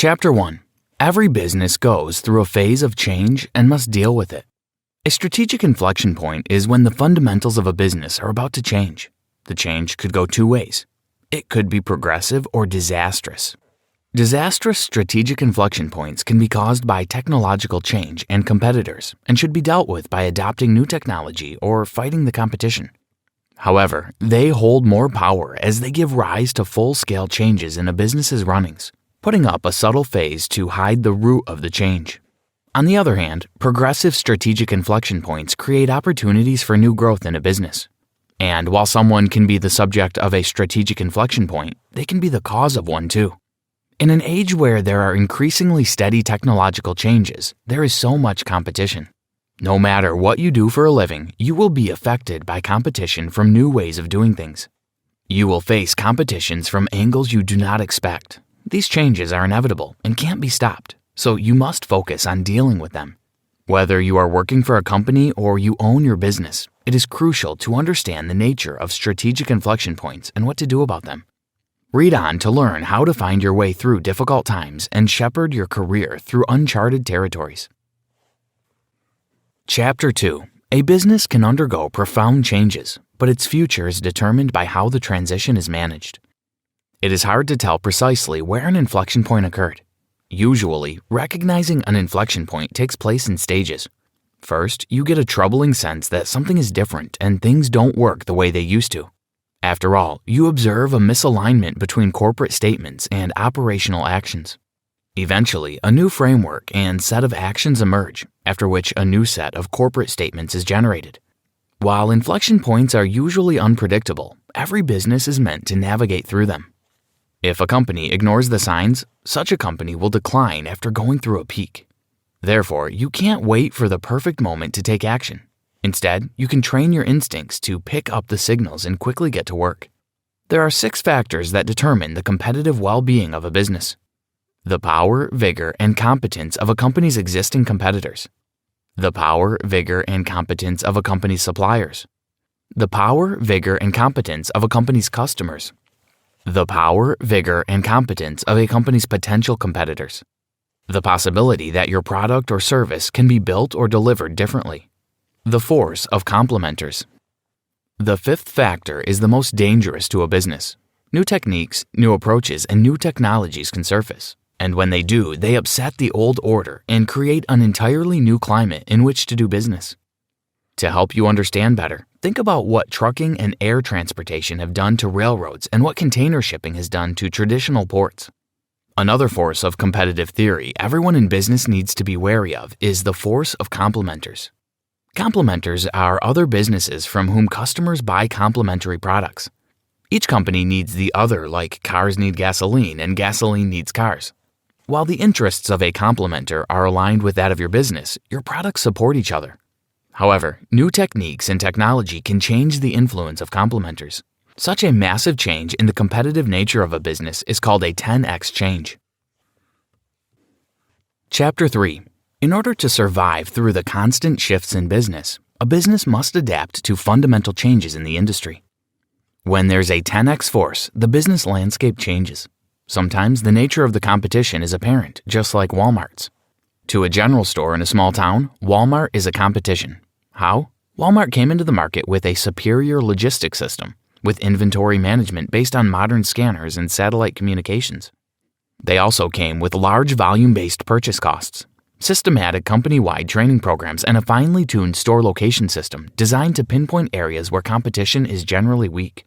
Chapter 1. Every business goes through a phase of change and must deal with it. A strategic inflection point is when the fundamentals of a business are about to change. The change could go two ways. It could be progressive or disastrous. Disastrous strategic inflection points can be caused by technological change and competitors and should be dealt with by adopting new technology or fighting the competition. However, they hold more power as they give rise to full-scale changes in a business's runnings, putting up a subtle phase to hide the root of the change. On the other hand, progressive strategic inflection points create opportunities for new growth in a business. And while someone can be the subject of a strategic inflection point, they can be the cause of one too. In an age where there are increasingly steady technological changes, there is so much competition. No matter what you do for a living, you will be affected by competition from new ways of doing things. You will face competitions from angles you do not expect. These changes are inevitable and can't be stopped, so you must focus on dealing with them. Whether you are working for a company or you own your business, it is crucial to understand the nature of strategic inflection points and what to do about them. Read on to learn how to find your way through difficult times and shepherd your career through uncharted territories. Chapter 2. A business can undergo profound changes, but its future is determined by how the transition is managed. It is hard to tell precisely where an inflection point occurred. Usually, recognizing an inflection point takes place in stages. First, you get a troubling sense that something is different and things don't work the way they used to. After all, you observe a misalignment between corporate statements and operational actions. Eventually, a new framework and set of actions emerge, after which a new set of corporate statements is generated. While inflection points are usually unpredictable, every business is meant to navigate through them. If a company ignores the signs, such a company will decline after going through a peak. Therefore, you can't wait for the perfect moment to take action. Instead, you can train your instincts to pick up the signals and quickly get to work. There are 6 factors that determine the competitive well-being of a business. The power, vigor, and competence of a company's existing competitors. The power, vigor, and competence of a company's suppliers. The power, vigor, and competence of a company's customers. The power, vigor, and competence of a company's potential competitors. The possibility that your product or service can be built or delivered differently. The force of complementers. The 5th factor is the most dangerous to a business. New techniques, new approaches, and new technologies can surface. And when they do, they upset the old order and create an entirely new climate in which to do business. To help you understand better, think about what trucking and air transportation have done to railroads and what container shipping has done to traditional ports. Another force of competitive theory everyone in business needs to be wary of is the force of complementers. Complementers are other businesses from whom customers buy complementary products. Each company needs the other, like cars need gasoline and gasoline needs cars. While the interests of a complementer are aligned with that of your business, your products support each other. However, new techniques and technology can change the influence of complementers. Such a massive change in the competitive nature of a business is called a 10x change. Chapter 3. In order to survive through the constant shifts in business, a business must adapt to fundamental changes in the industry. When there's a 10x force, the business landscape changes. Sometimes the nature of the competition is apparent, just like Walmart's. To a general store in a small town, Walmart is a competition. How? Walmart came into the market with a superior logistics system, with inventory management based on modern scanners and satellite communications. They also came with large volume-based purchase costs, systematic company-wide training programs, and a finely tuned store location system designed to pinpoint areas where competition is generally weak.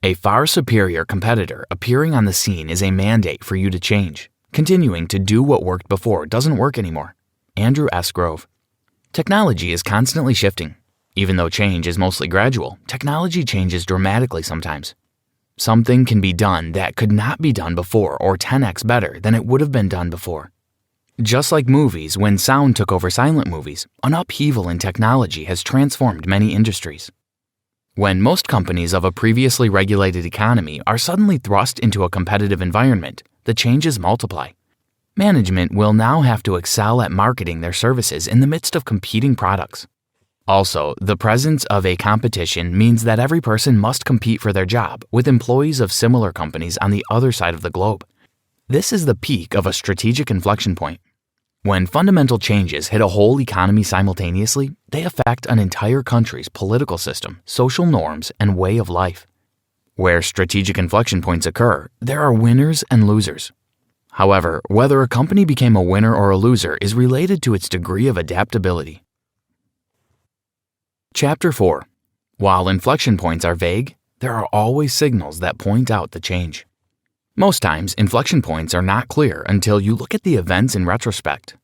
A far superior competitor appearing on the scene is a mandate for you to change. Continuing to do what worked before doesn't work anymore. Andrew S. Grove. Technology is constantly shifting. Even though change is mostly gradual, technology changes dramatically sometimes. Something can be done that could not be done before or 10x better than it would have been done before. Just like movies, when sound took over silent movies, an upheaval in technology has transformed many industries. When most companies of a previously regulated economy are suddenly thrust into a competitive environment, the changes multiply. Management will now have to excel at marketing their services in the midst of competing products. Also, the presence of a competition means that every person must compete for their job with employees of similar companies on the other side of the globe. This is the peak of a strategic inflection point. When fundamental changes hit a whole economy simultaneously, they affect an entire country's political system, social norms, and way of life. Where strategic inflection points occur, there are winners and losers. However, whether a company became a winner or a loser is related to its degree of adaptability. Chapter 4. While inflection points are vague, there are always signals that point out the change. Most times, inflection points are not clear until you look at the events in retrospect.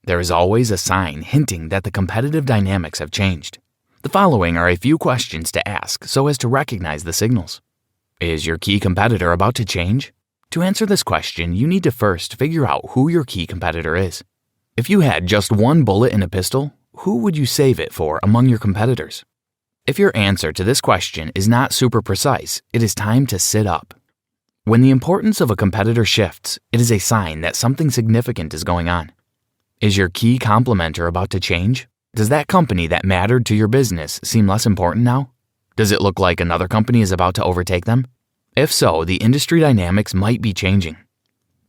There is always a sign hinting that the competitive dynamics have changed. The following are a few questions to ask so as to recognize the signals. Is your key competitor about to change? To answer this question, you need to first figure out who your key competitor is. If you had just one bullet in a pistol, who would you save it for among your competitors? If your answer to this question is not super precise, it is time to sit up. When the importance of a competitor shifts, it is a sign that something significant is going on. Is your key competitor about to change? Does that company that mattered to your business seem less important now? Does it look like another company is about to overtake them? If so, the industry dynamics might be changing.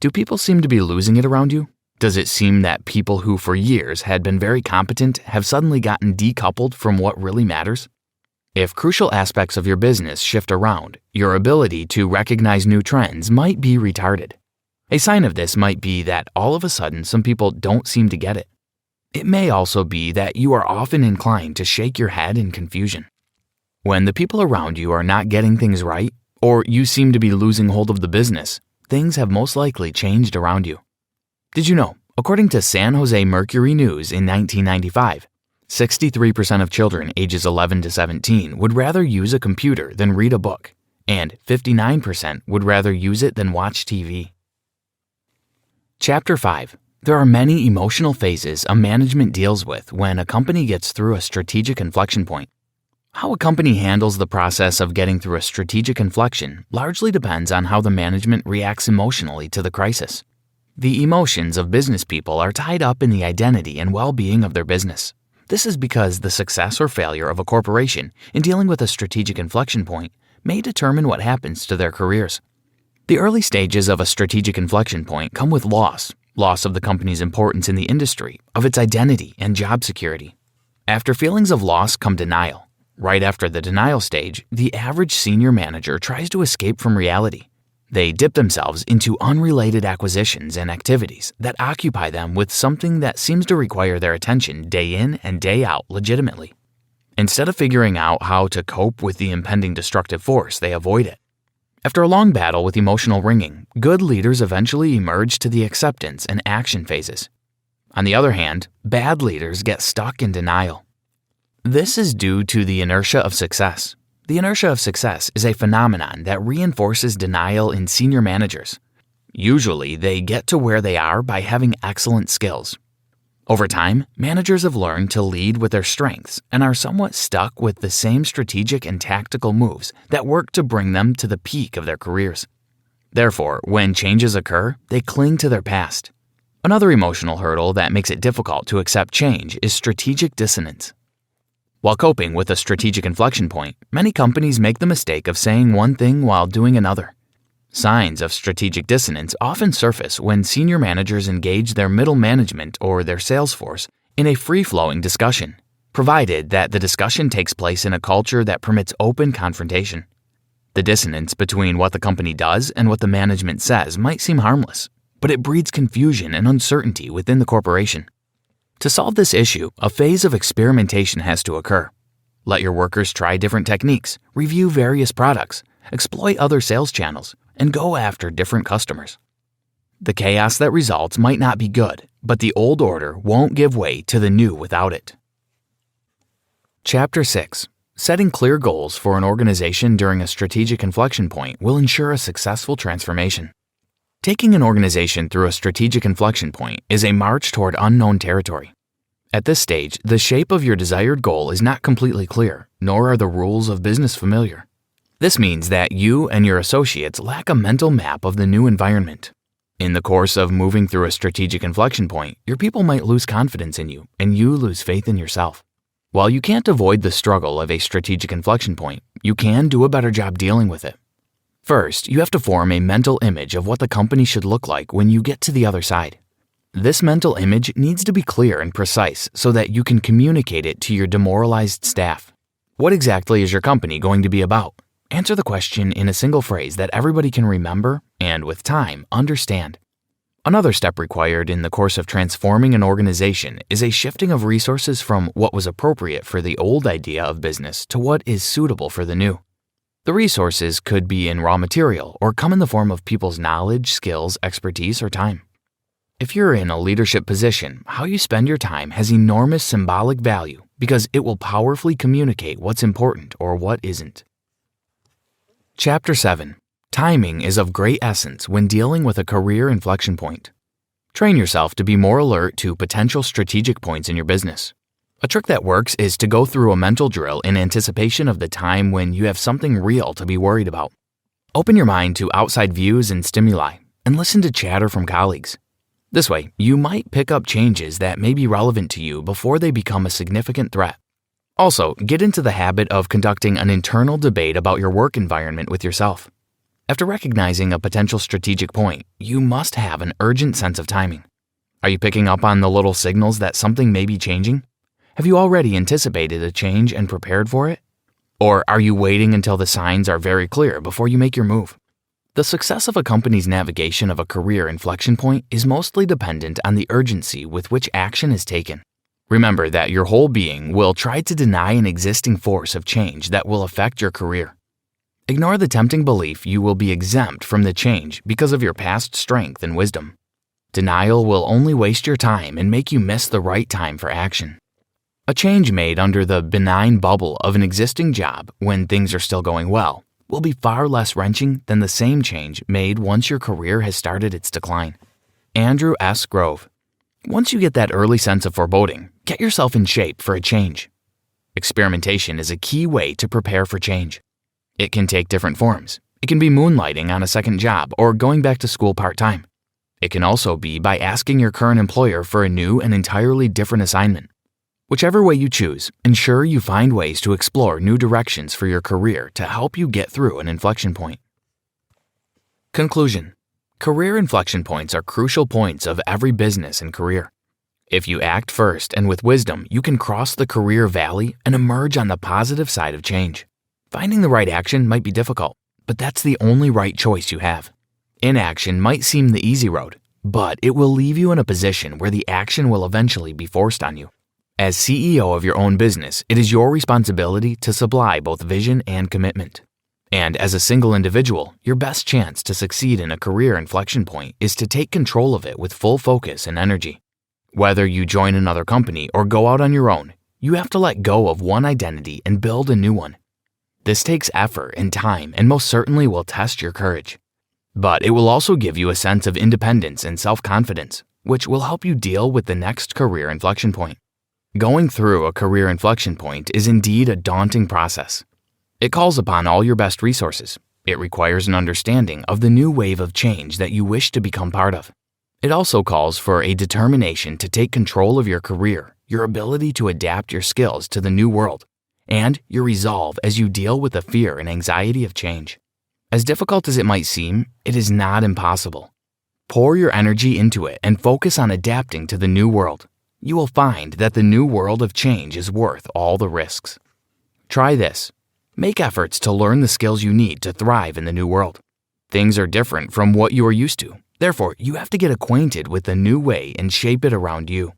Do people seem to be losing it around you? Does it seem that people who for years had been very competent have suddenly gotten decoupled from what really matters? If crucial aspects of your business shift around, your ability to recognize new trends might be retarded. A sign of this might be that all of a sudden some people don't seem to get it. It may also be that you are often inclined to shake your head in confusion. When the people around you are not getting things right, or you seem to be losing hold of the business, things have most likely changed around you. Did you know, according to San Jose Mercury News in 1995, 63% of children ages 11 to 17 would rather use a computer than read a book, and 59% would rather use it than watch TV. Chapter 5. There are many emotional phases a management deals with when a company gets through a strategic inflection point. How a company handles the process of getting through a strategic inflection largely depends on how the management reacts emotionally to the crisis. The emotions of business people are tied up in the identity and well-being of their business. This is because the success or failure of a corporation in dealing with a strategic inflection point may determine what happens to their careers. The early stages of a strategic inflection point come with loss of the company's importance in the industry, of its identity and job security. After feelings of loss come denial. Right after the denial stage, the average senior manager tries to escape from reality. They dip themselves into unrelated acquisitions and activities that occupy them with something that seems to require their attention day in and day out legitimately. Instead of figuring out how to cope with the impending destructive force, they avoid it. After a long battle with emotional wringing, good leaders eventually emerge to the acceptance and action phases. On the other hand, bad leaders get stuck in denial. This is due to the inertia of success. The inertia of success is a phenomenon that reinforces denial in senior managers. Usually, they get to where they are by having excellent skills. Over time, managers have learned to lead with their strengths and are somewhat stuck with the same strategic and tactical moves that work to bring them to the peak of their careers. Therefore, when changes occur, they cling to their past. Another emotional hurdle that makes it difficult to accept change is strategic dissonance. While coping with a strategic inflection point, many companies make the mistake of saying one thing while doing another. Signs of strategic dissonance often surface when senior managers engage their middle management or their sales force in a free-flowing discussion, provided that the discussion takes place in a culture that permits open confrontation. The dissonance between what the company does and what the management says might seem harmless, but it breeds confusion and uncertainty within the corporation. To solve this issue, a phase of experimentation has to occur. Let your workers try different techniques, review various products, exploit other sales channels, and go after different customers. The chaos that results might not be good, but the old order won't give way to the new without it. Chapter 6. Setting clear goals for an organization during a strategic inflection point will ensure a successful transformation. Taking an organization through a strategic inflection point is a march toward unknown territory. At this stage, the shape of your desired goal is not completely clear, nor are the rules of business familiar. This means that you and your associates lack a mental map of the new environment. In the course of moving through a strategic inflection point, your people might lose confidence in you, and you lose faith in yourself. While you can't avoid the struggle of a strategic inflection point, you can do a better job dealing with it. First, you have to form a mental image of what the company should look like when you get to the other side. This mental image needs to be clear and precise so that you can communicate it to your demoralized staff. What exactly is your company going to be about? Answer the question in a single phrase that everybody can remember and, with time, understand. Another step required in the course of transforming an organization is a shifting of resources from what was appropriate for the old idea of business to what is suitable for the new. The resources could be in raw material or come in the form of people's knowledge, skills, expertise, or time. If you're in a leadership position, how you spend your time has enormous symbolic value because it will powerfully communicate what's important or what isn't. Chapter 7. Timing is of great essence when dealing with a career inflection point. Train yourself to be more alert to potential strategic points in your business. A trick that works is to go through a mental drill in anticipation of the time when you have something real to be worried about. Open your mind to outside views and stimuli, and listen to chatter from colleagues. This way, you might pick up changes that may be relevant to you before they become a significant threat. Also, get into the habit of conducting an internal debate about your work environment with yourself. After recognizing a potential strategic point, you must have an urgent sense of timing. Are you picking up on the little signals that something may be changing? Have you already anticipated a change and prepared for it? Or are you waiting until the signs are very clear before you make your move? The success of a company's navigation of a career inflection point is mostly dependent on the urgency with which action is taken. Remember that your whole being will try to deny an existing force of change that will affect your career. Ignore the tempting belief you will be exempt from the change because of your past strength and wisdom. Denial will only waste your time and make you miss the right time for action. A change made under the benign bubble of an existing job when things are still going well will be far less wrenching than the same change made once your career has started its decline. Andrew S. Grove. Once you get that early sense of foreboding, get yourself in shape for a change. Experimentation is a key way to prepare for change. It can take different forms. It can be moonlighting on a second job or going back to school part-time. It can also be by asking your current employer for a new and entirely different assignment. Whichever way you choose, ensure you find ways to explore new directions for your career to help you get through an inflection point. Conclusion. Career inflection points are crucial points of every business and career. If you act first and with wisdom, you can cross the career valley and emerge on the positive side of change. Finding the right action might be difficult, but that's the only right choice you have. Inaction might seem the easy road, but it will leave you in a position where the action will eventually be forced on you. As CEO of your own business, it is your responsibility to supply both vision and commitment. And as a single individual, your best chance to succeed in a career inflection point is to take control of it with full focus and energy. Whether you join another company or go out on your own, you have to let go of one identity and build a new one. This takes effort and time and most certainly will test your courage. But it will also give you a sense of independence and self-confidence, which will help you deal with the next career inflection point. Going through a career inflection point is indeed a daunting process. It calls upon all your best resources. It requires an understanding of the new wave of change that you wish to become part of. It also calls for a determination to take control of your career, your ability to adapt your skills to the new world, and your resolve as you deal with the fear and anxiety of change. As difficult as it might seem, it is not impossible. Pour your energy into it and focus on adapting to the new world. You will find that the new world of change is worth all the risks. Try this. Make efforts to learn the skills you need to thrive in the new world. Things are different from what you are used to. Therefore, you have to get acquainted with the new way and shape it around you.